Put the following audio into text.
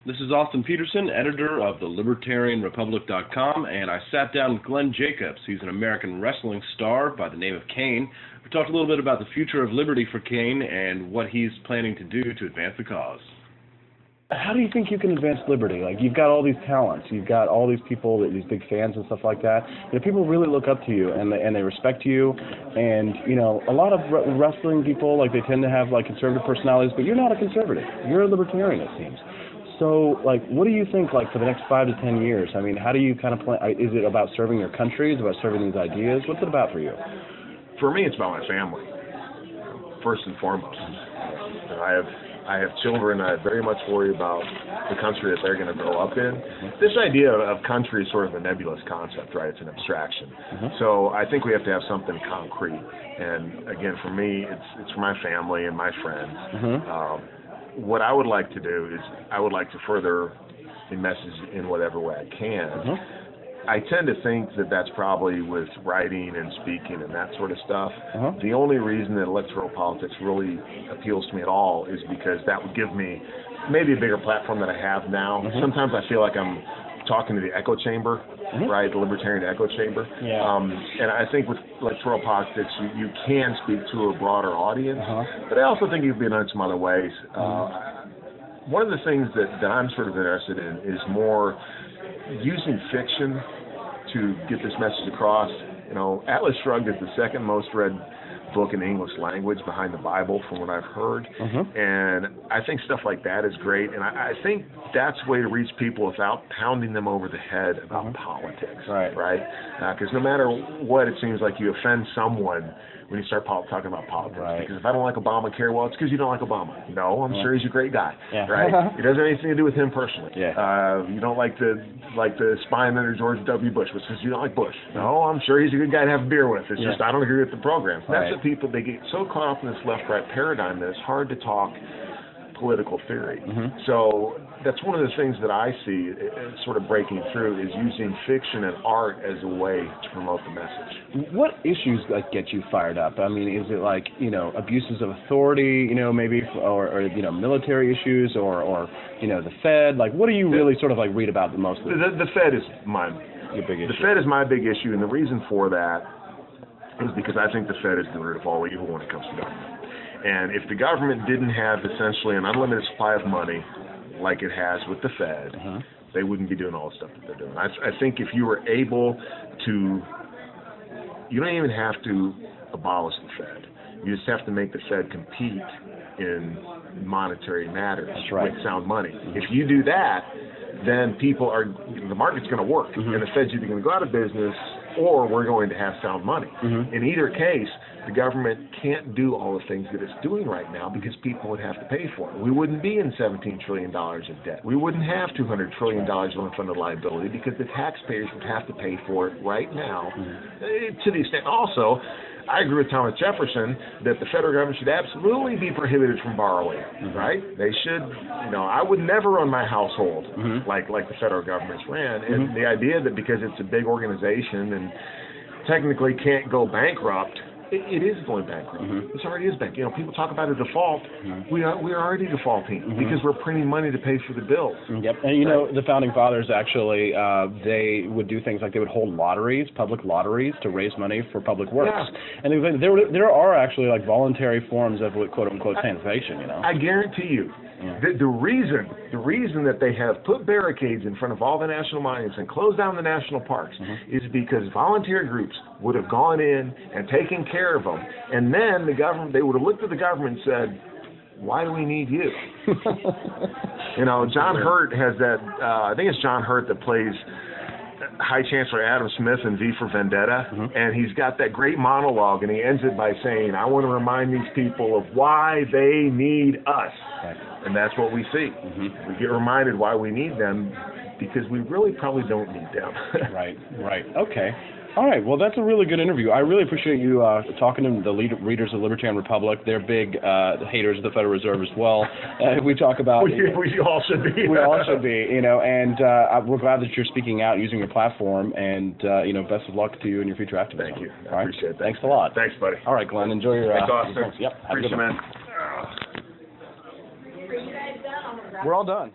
This is Austin Petersen, editor of the libertarianrepublic.com, and I sat down with Glenn Jacobs. He's an American wrestling star by the name of Kane. We talked a little bit about the future of liberty for Kane and what he's planning to do to advance the cause. How do you think you can advance liberty? Like, you've got all these talents, you've got all these people, these big fans and stuff like that. You know, people really look up to you and they respect you. And you know, a lot of wrestling people, like, they tend to have like conservative personalities, but you're not a conservative. You're a libertarian, it seems. So, like, what do you think, like, for the next 5 to 10 years? I mean, how do you kind of plan? Is it about serving your country? Is it about serving these ideas? What's it about for you? For me, it's about my family, first and foremost. I have children. I very much worry about the country that they're going to grow up in. This idea of country is sort of a nebulous concept, right? It's an abstraction. So I think we have to have something concrete. And again, for me, it's for my family and my friends. What I would like to do is I would like to further the message in whatever way I can. I tend to think that that's probably with writing and speaking and that sort of stuff. The only reason that electoral politics really appeals to me at all is because that would give me maybe a bigger platform than I have now. Sometimes I feel like I'm talking to the echo chamber, right, the libertarian echo chamber. And I think with electoral politics, you can speak to a broader audience, but I also think you can be done some other ways. One of the things that I'm sort of interested in is more using fiction to get this message across. You know, Atlas Shrugged is the second most read book in the English language behind the Bible, from what I've heard. And I think stuff like that is great. And I think that's a way to reach people without pounding them over the head about politics, right? Because no matter what, it seems like you offend someone when you start talking about politics. Because if I don't like Obamacare, well, it's because you don't like Obama. No, I'm sure he's a great guy, right? It doesn't have anything to do with him personally. You don't like the spying under George W. Bush, which says you don't like Bush. No, I'm sure he's a good guy to have a beer with. It's just I don't agree with the program. That's what people, they get so caught up in this left-right paradigm that it's hard to talk political theory. So that's one of the things that I see sort of breaking through, is using fiction and art as a way to promote the message. What issues like get you fired up? I mean, is it like, you know, abuses of authority, you know, maybe, or you know, military issues, or you know, the Fed? Like, what do you really sort of like read about the most? The Fed is your big issue. The Fed is my big issue, and the reason for that is because I think the Fed is the root of all evil when it comes to government. And if the government didn't have essentially an unlimited supply of money, like it has with the Fed, they wouldn't be doing all the stuff that they're doing. I think if you were able to, you don't even have to abolish the Fed. You just have to make the Fed compete in monetary matters with sound money. If you do that, then the market's going to work, and the Fed's either going to go out of business or we're going to have sound money. In either case, the government can't do all the things that it's doing right now because people would have to pay for it. We wouldn't be in $17 trillion of debt. We wouldn't have $200 trillion of unfunded liability because the taxpayers would have to pay for it right now. To the extent also, I agree with Thomas Jefferson that the federal government should absolutely be prohibited from borrowing, right? They should, you know, I would never run my household like the federal government's ran. And the idea that because it's a big organization and technically can't go bankrupt, it is going bankrupt. It already is bankrupt. You know, people talk about a default. We are already defaulting because we're printing money to pay for the bills. And you know, the founding fathers actually, they would do things like they would hold lotteries, public lotteries, to raise money for public works. And there are actually like voluntary forms of quote unquote sanitation. You know, I guarantee you. The reason that they have put barricades in front of all the national monuments and closed down the national parks is because volunteer groups would have gone in and taken care of them, and then they would have looked at the government and said, why do we need you? You know, John Hurt has that, I think it's John Hurt that plays High Chancellor Adam Smith in V for Vendetta, and he's got that great monologue, and he ends it by saying, I want to remind these people of why they need us. And that's what we see. We get reminded why we need them because we really probably don't need them. Right. Okay. All right. Well, that's a really good interview. I really appreciate you talking to the readers of the Libertarian Republic. They're big haters of the Federal Reserve as well. We talk about... We all should be. We all should be, you know, and we're glad that you're speaking out, using your platform, and, you know, best of luck to you and your future activism. Thank you. I appreciate it. Thanks a lot. Thanks, buddy. All right, Glenn. Enjoy your... Thanks, Austin. Yep. Appreciate it, man. We're all done.